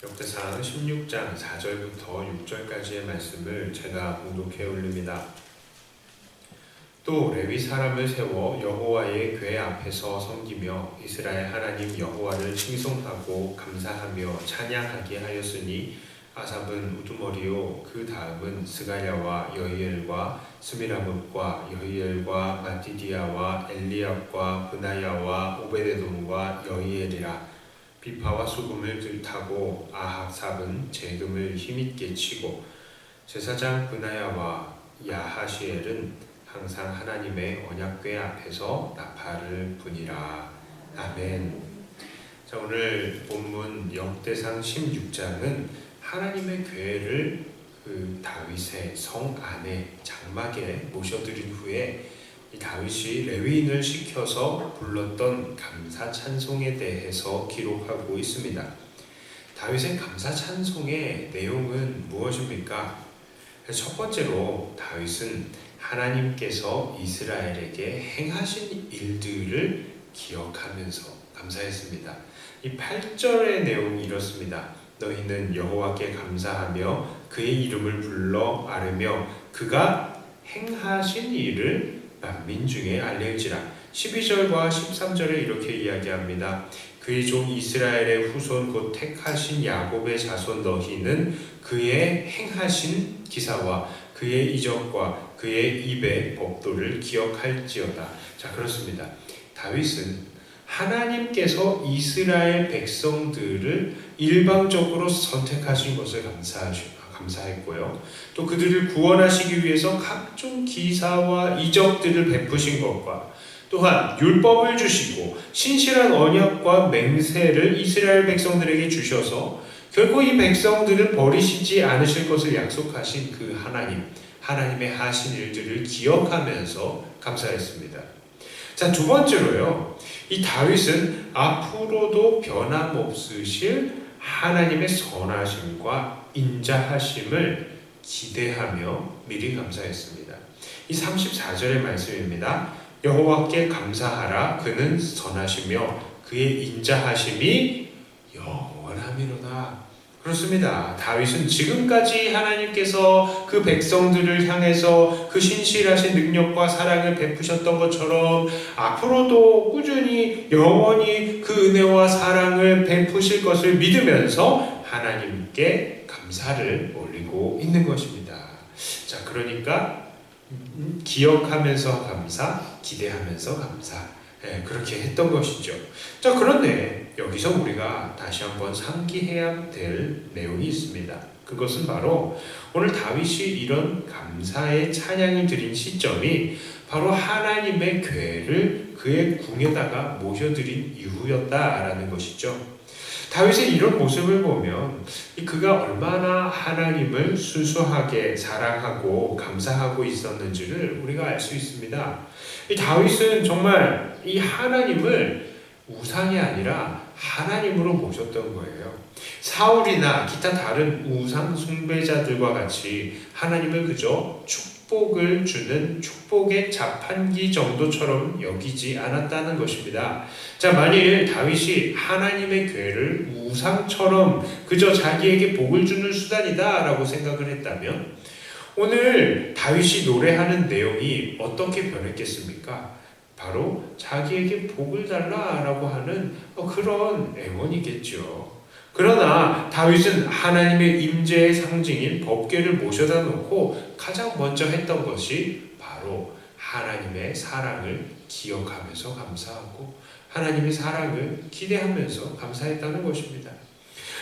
역대상 16장 4절부터 6절까지의 말씀을 제가 봉독해 올립니다. 또 레위 사람을 세워 여호와의 궤 앞에서 섬기며 이스라엘 하나님 여호와를 칭송하고 감사하며 찬양하게 하였으니 아삽은 우두머리요 그 다음은 스가랴와 여히엘과 스미라뭇과 여히엘과 마티디아와 엘리압과 브나야와 오베데돔과 여히엘이라. 비파와 수금을 들타고 아합삽은 재금을 힘있게 치고 제사장 브나야와 야하시엘은 항상 하나님의 언약궤 앞에서 나팔을 부니라. 아멘. 자, 오늘 본문 역대상 16장은 하나님의 궤를 다윗의 성 안에 장막에 모셔드린 후에 이 다윗이 레위인을 시켜서 불렀던 감사 찬송에 대해서 기록하고 있습니다. 다윗의 감사 찬송의 내용은 무엇입니까? 첫 번째로 다윗은 하나님께서 이스라엘에게 행하신 일들을 기억하면서 감사했습니다. 이 8절의 내용이 이렇습니다. 너희는 여호와께 감사하며 그의 이름을 불러 아뢰며 그가 행하신 일을 만민 중에 알릴지라. 12절과 13절에 이렇게 이야기합니다. 그의 종 이스라엘의 후손 곧 택하신 야곱의 자손 너희는 그의 행하신 기사와 그의 이적과 그의 입의 법도를 기억할지어다. 자, 그렇습니다. 다윗은 하나님께서 이스라엘 백성들을 일방적으로 선택하신 것을 감사했고요. 또 그들을 구원하시기 위해서 각종 기사와 이적들을 베푸신 것과 또한 율법을 주시고 신실한 언약과 맹세를 이스라엘 백성들에게 주셔서 결코 이 백성들을 버리시지 않으실 것을 약속하신 그 하나님의 하신 일들을 기억하면서 감사했습니다. 자, 두 번째로요. 이 다윗은 앞으로도 변함없으실 하나님의 선하심과 인자하심을 기대하며 미리 감사했습니다. 이 34절의 말씀입니다. 여호와께 감사하라. 그는 선하시며 그의 인자하심이 영원하미로다. 그렇습니다. 다윗은 지금까지 하나님께서 그 백성들을 향해서 그 신실하신 능력과 사랑을 베푸셨던 것처럼 앞으로도 꾸준히 영원히 그 은혜와 사랑을 베푸실 것을 믿으면서 하나님께 감사를 올리고 있는 것입니다. 자, 그러니까 기억하면서 감사, 기대하면서 감사. 그렇게 했던 것이죠. 자, 그런데 여기서 우리가 다시 한번 상기해야 될 내용이 있습니다. 그것은 바로 오늘 다윗이 이런 감사의 찬양을 드린 시점이 바로 하나님의 궤를 그의 궁에다가 모셔드린 이후였다라는 것이죠. 다윗의 이런 모습을 보면 그가 얼마나 하나님을 순수하게 사랑하고 감사하고 있었는지를 우리가 알 수 있습니다. 이 다윗은 정말 이 하나님을 우상이 아니라 하나님으로 모셨던 거예요. 사울이나 기타 다른 우상 숭배자들과 같이 하나님을 그저 축복을 주는 축복의 자판기 정도처럼 여기지 않았다는 것입니다. 자, 만일 다윗이 하나님의 궤를 우상처럼 그저 자기에게 복을 주는 수단이다 라고 생각을 했다면 오늘 다윗이 노래하는 내용이 어떻게 변했겠습니까? 바로 자기에게 복을 달라라고 하는 그런 애원이겠죠. 그러나 다윗은 하나님의 임재의 상징인 법궤를 모셔다 놓고 가장 먼저 했던 것이 바로 하나님의 사랑을 기억하면서 감사하고 하나님의 사랑을 기대하면서 감사했다는 것입니다.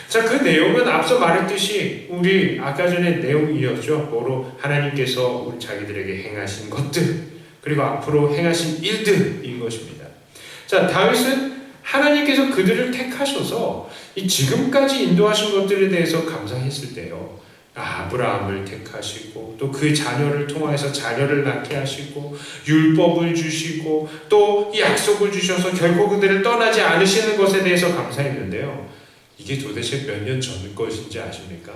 자, 그 내용은 앞서 말했듯이 우리 아까 전에 내용이었죠. 바로 하나님께서 우리 자기들에게 행하신 것들 그리고 앞으로 행하신 일들인 것입니다. 자, 다윗은 하나님께서 그들을 택하셔서 이 지금까지 인도하신 것들에 대해서 감사했을 때요. 아브라함을 택하시고 또 그 자녀를 통하여서 자녀를 낳게 하시고 율법을 주시고 또 이 약속을 주셔서 결코 그들을 떠나지 않으시는 것에 대해서 감사했는데요. 이게 도대체 몇 년 전 것인지 아십니까?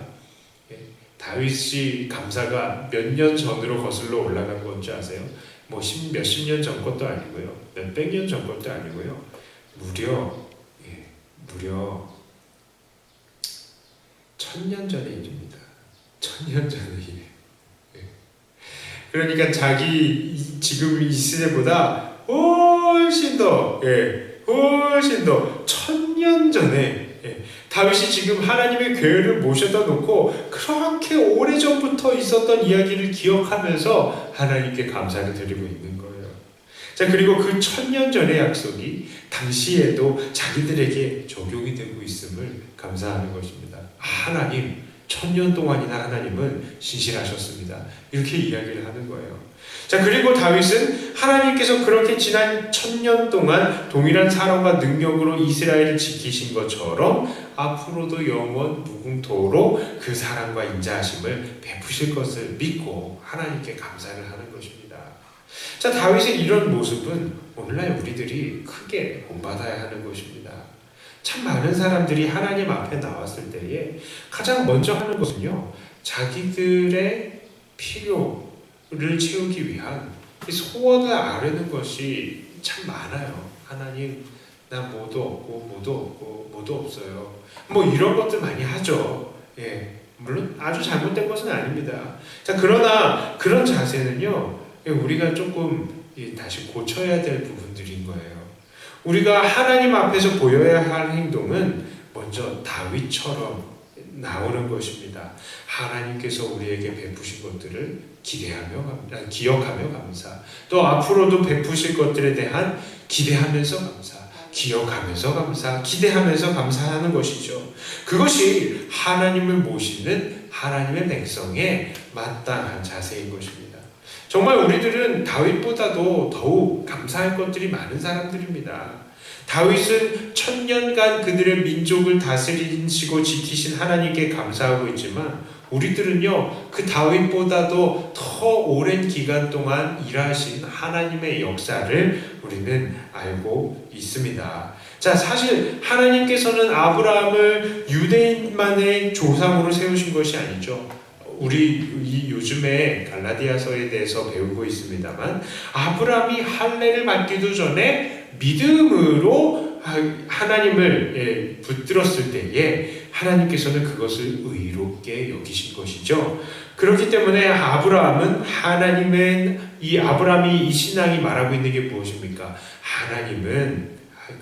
다윗이 감사가 몇 년 전으로 거슬러 올라간 건지 아세요? 뭐 몇십 년 전 것도 아니고요. 몇백 년 전 것도 아니고요. 무려 천년 전의 일입니다. 천년 전의 일. 그러니까 자기 지금 이 시대보다 훨씬 더 천년 전에 다윗이 지금 하나님의 궤를 모셔다 놓고 그렇게 오래전부터 있었던 이야기를 기억하면서 하나님께 감사를 드리고 있는 거예요. 자, 그리고 그 천년 전의 약속이 당시에도 자기들에게 적용이 되고 있음을 감사하는 것입니다. 하나님, 천년 동안이나 하나님은 신실하셨습니다. 이렇게 이야기를 하는 거예요. 자, 그리고 다윗은 하나님께서 그렇게 지난 천년 동안 동일한 사랑과 능력으로 이스라엘을 지키신 것처럼 앞으로도 영원 무궁토록 그 사랑과 인자하심을 베푸실 것을 믿고 하나님께 감사를 하는 것입니다. 자, 다윗의 이런 모습은 오늘날 우리들이 크게 본받아야 하는 것입니다. 참 많은 사람들이 하나님 앞에 나왔을 때에 가장 먼저 하는 것은요, 자기들의 필요를 채우기 위한 소원을 아뢰는 것이 참 많아요. 하나님, 나 뭐도 없고 뭐도 없어요. 뭐 이런 것들 많이 하죠. 물론 아주 잘못된 것은 아닙니다. 자, 그러나 그런 자세는요, 우리가 조금 다시 고쳐야 될 부분들인 거예요. 우리가 하나님 앞에서 보여야 할 행동은 먼저 다윗처럼 나오는 것입니다. 하나님께서 우리에게 베푸신 것들을 기억하며 감사, 또 앞으로도 베푸실 것들에 대한 기대하면서 감사, 기억하면서 감사, 기대하면서 감사하는 것이죠. 그것이 하나님을 모시는 하나님의 백성의 마땅한 자세인 것입니다. 정말 우리들은 다윗보다도 더욱 감사할 것들이 많은 사람들입니다. 다윗은 천년간 그들의 민족을 다스리시고 지키신 하나님께 감사하고 있지만 우리들은요, 그 다윗보다도 더 오랜 기간 동안 일하신 하나님의 역사를 우리는 알고 있습니다. 자, 사실 하나님께서는 아브라함을 유대인만의 조상으로 세우신 것이 아니죠. 우리 요즘에 갈라디아서에 대해서 배우고 있습니다만, 아브라함이 할례를 받기도 전에 믿음으로 하나님을 붙들었을 때에 하나님께서는 그것을 의롭게 여기신 것이죠. 그렇기 때문에 아브라함이 이 신앙이 말하고 있는 게 무엇입니까? 하나님의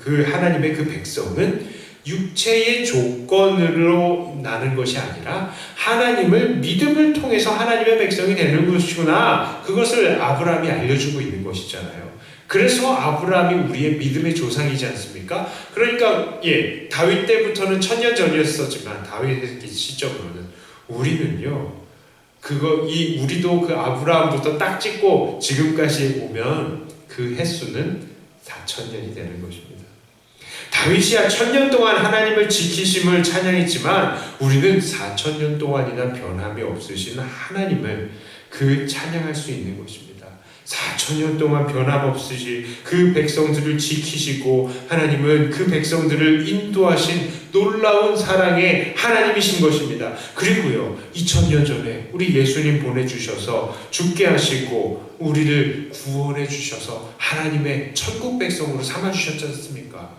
그 백성은 육체의 조건으로 나는 것이 아니라 하나님을 믿음을 통해서 하나님의 백성이 되는 것이구나. 그것을 아브라함이 알려주고 있는 것이잖아요. 그래서 아브라함이 우리의 믿음의 조상이지 않습니까? 그러니까 다윗 때부터는 천년 전이었었지만 다윗의 시점으로는 우리는요, 우리도 그 아브라함부터 딱 찍고 지금까지 오면 그 횟수는 4,000년이 되는 것입니다. 다윗이야 1000년 동안 하나님을 지키심을 찬양했지만 우리는 4000년 동안이나 변함이 없으신 하나님을 찬양할 수 있는 것입니다. 4000년 동안 변함없으신 그 백성들을 지키시고 하나님은 그 백성들을 인도하신 놀라운 사랑의 하나님이신 것입니다. 그리고요, 2000년 전에 우리 예수님 보내주셔서 죽게 하시고 우리를 구원해 주셔서 하나님의 천국 백성으로 삼아주셨지 않습니까?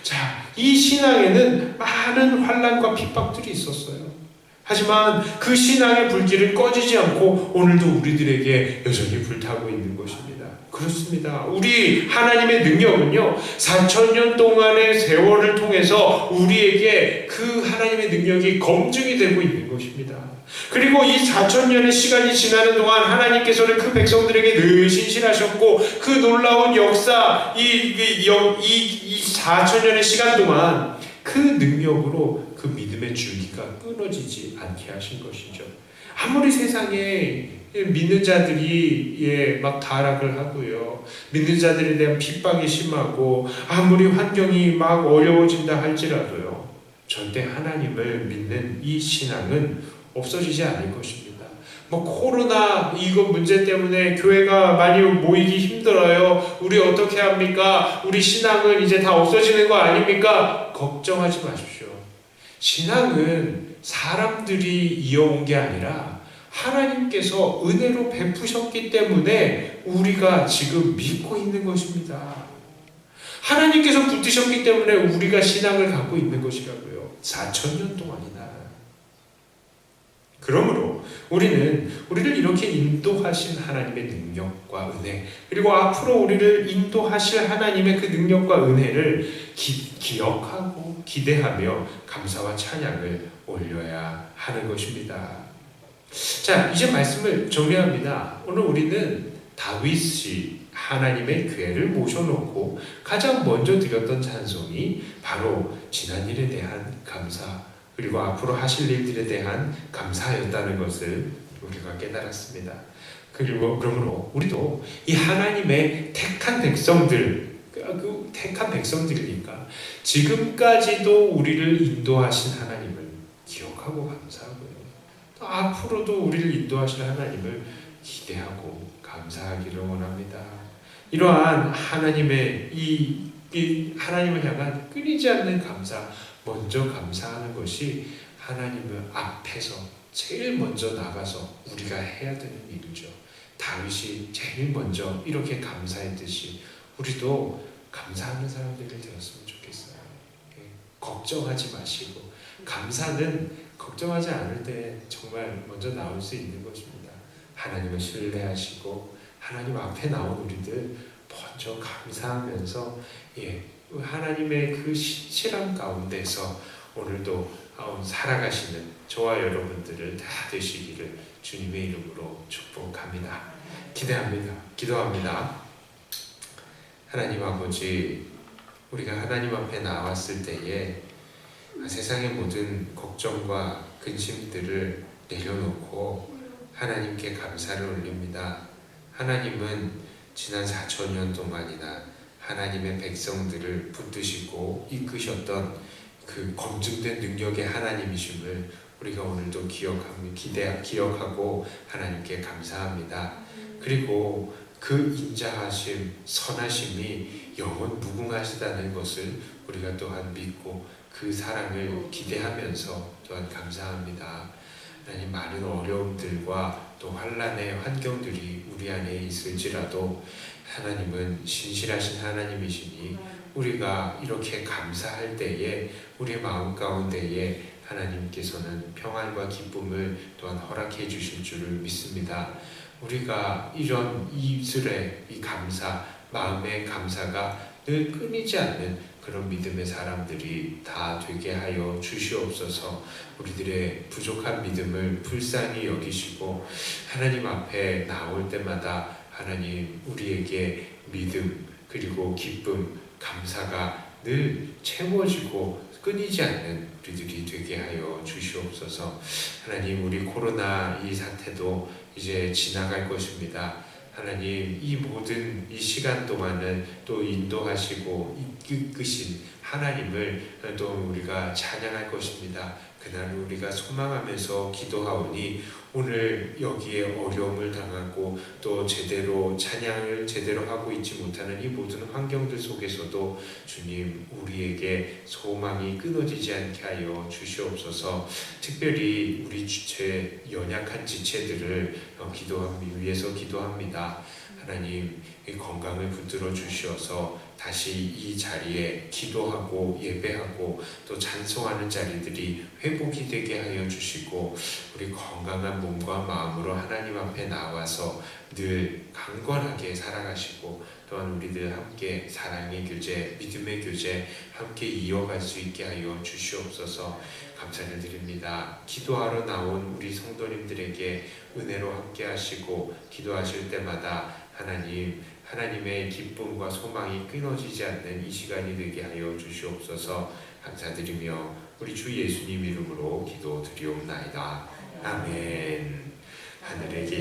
자, 이 신앙에는 많은 환난과 핍박들이 있었어요. 하지만 그 신앙의 불길은 꺼지지 않고 오늘도 우리들에게 여전히 불타고 있는 것입니다. 그렇습니다. 우리 하나님의 능력은요, 4000년 동안의 세월을 통해서 우리에게 그 하나님의 능력이 검증이 되고 있는 것입니다. 그리고 이 4000년의 시간이 지나는 동안 하나님께서는 그 백성들에게 늘 신실하셨고 그 놀라운 역사, 이 4000년의 시간 동안 그 능력으로 그 믿음의 줄기가 끊어지지 않게 하신 것이죠. 아무리 세상에 믿는 자들이 막 타락을 하고요, 믿는 자들에 대한 핍박이 심하고 아무리 환경이 막 어려워진다 할지라도요, 절대 하나님을 믿는 이 신앙은 없어지지 않을 것입니다. 코로나 이거 문제 때문에 교회가 많이 모이기 힘들어요. 우리 어떻게 합니까? 우리 신앙은 이제 다 없어지는 거 아닙니까? 걱정하지 마십시오. 신앙은 사람들이 이어온 게 아니라 하나님께서 은혜로 베푸셨기 때문에 우리가 지금 믿고 있는 것입니다. 하나님께서 붙드셨기 때문에 우리가 신앙을 갖고 있는 것이라고요. 4,000년 동안이나. 그러므로 우리를 이렇게 인도하신 하나님의 능력과 은혜, 그리고 앞으로 우리를 인도하실 하나님의 그 능력과 은혜를 기억하고 기대하며 감사와 찬양을 올려야 하는 것입니다. 자, 이제 말씀을 정리합니다. 오늘 우리는 다윗이 하나님의 괴를 모셔놓고 가장 먼저 드렸던 찬송이 바로 지난 일에 대한 감사, 그리고 앞으로 하실 일들에 대한 감사였다는 것을 우리가 깨달았습니다. 그리고 그러므로 우리도 이 하나님의 택한 백성들이니까 지금까지도 우리를 인도하신 하나님을 기억하고 감사하고요. 또 앞으로도 우리를 인도하실 하나님을 기대하고 감사하기를 원합니다. 이러한 하나님의 이 하나님을 향한 끊이지 않는 감사, 먼저 감사하는 것이 하나님을 앞에서 제일 먼저 나가서 우리가 해야 되는 일이죠. 다윗이 제일 먼저 이렇게 감사했듯이 우리도 감사하는 사람들이 되었으면 좋겠어요. 걱정하지 마시고, 감사는 걱정하지 않을 때 정말 먼저 나올 수 있는 것입니다. 하나님을 신뢰하시고 하나님 앞에 나온 우리들 먼저 감사하면서 하나님의 그 신실함 가운데서 오늘도 살아가시는 저와 여러분들을 다 되시기를 주님의 이름으로 축복합니다. 기도합니다. 하나님 아버지, 우리가 하나님 앞에 나왔을 때에 세상의 모든 걱정과 근심들을 내려놓고 하나님께 감사를 올립니다. 하나님은 지난 4,000년 동안이나 하나님의 백성들을 붙드시고 이끄셨던 그 검증된 능력의 하나님이심을 우리가 오늘도 기억하고 하나님께 감사합니다. 그리고 그 인자하심, 선하심이 영원 무궁하시다는 것을 우리가 또한 믿고 그 사랑을 기대하면서 또한 감사합니다. 하나님, 많은 어려움들과 또 환난의 환경들이 우리 안에 있을지라도 하나님은 신실하신 하나님이시니 우리가 이렇게 감사할 때에 우리의 마음 가운데에 하나님께서는 평안과 기쁨을 또한 허락해 주실 줄을 믿습니다. 우리가 이런 입술의 이 감사, 마음의 감사가 늘 끊이지 않는 그런 믿음의 사람들이 다 되게 하여 주시옵소서. 우리들의 부족한 믿음을 불쌍히 여기시고 하나님 앞에 나올 때마다 하나님 우리에게 믿음, 그리고 기쁨, 감사가 늘 채워지고 끊이지 않는 우리들이 되게 하여 주시옵소서. 하나님, 우리 코로나 이 사태도 이제 지나갈 것입니다. 하나님, 이 모든 이 시간 동안은 또 인도하시고 이끄신 하나님을 또 우리가 찬양할 것입니다. 그날 우리가 소망하면서 기도하오니 오늘 여기에 어려움을 당하고 또 제대로 찬양을 제대로 하고 있지 못하는 이 모든 환경들 속에서도 주님, 우리에게 소망이 끊어지지 않게 하여 주시옵소서. 특별히 우리 주체 연약한 지체들을 위해서 기도합니다. 하나님, 이 건강을 붙들어 주시어서 다시 이 자리에 기도하고 예배하고 또 찬송하는 자리들이 회복이 되게 하여 주시고 우리 건강한 몸과 마음으로 하나님 앞에 나와서 늘 강건하게 살아가시고 또한 우리들 함께 사랑의 교제, 믿음의 교제 함께 이어갈 수 있게 하여 주시옵소서. 감사를 드립니다. 기도하러 나온 우리 성도님들에게 은혜로 함께 하시고 기도하실 때마다 하나님의 기쁨과 소망이 끊어지지 않는 이 시간이 되게 하여 주시옵소서. 감사드리며 우리 주 예수님 이름으로 기도드리옵나이다. 아멘. 하늘에 계신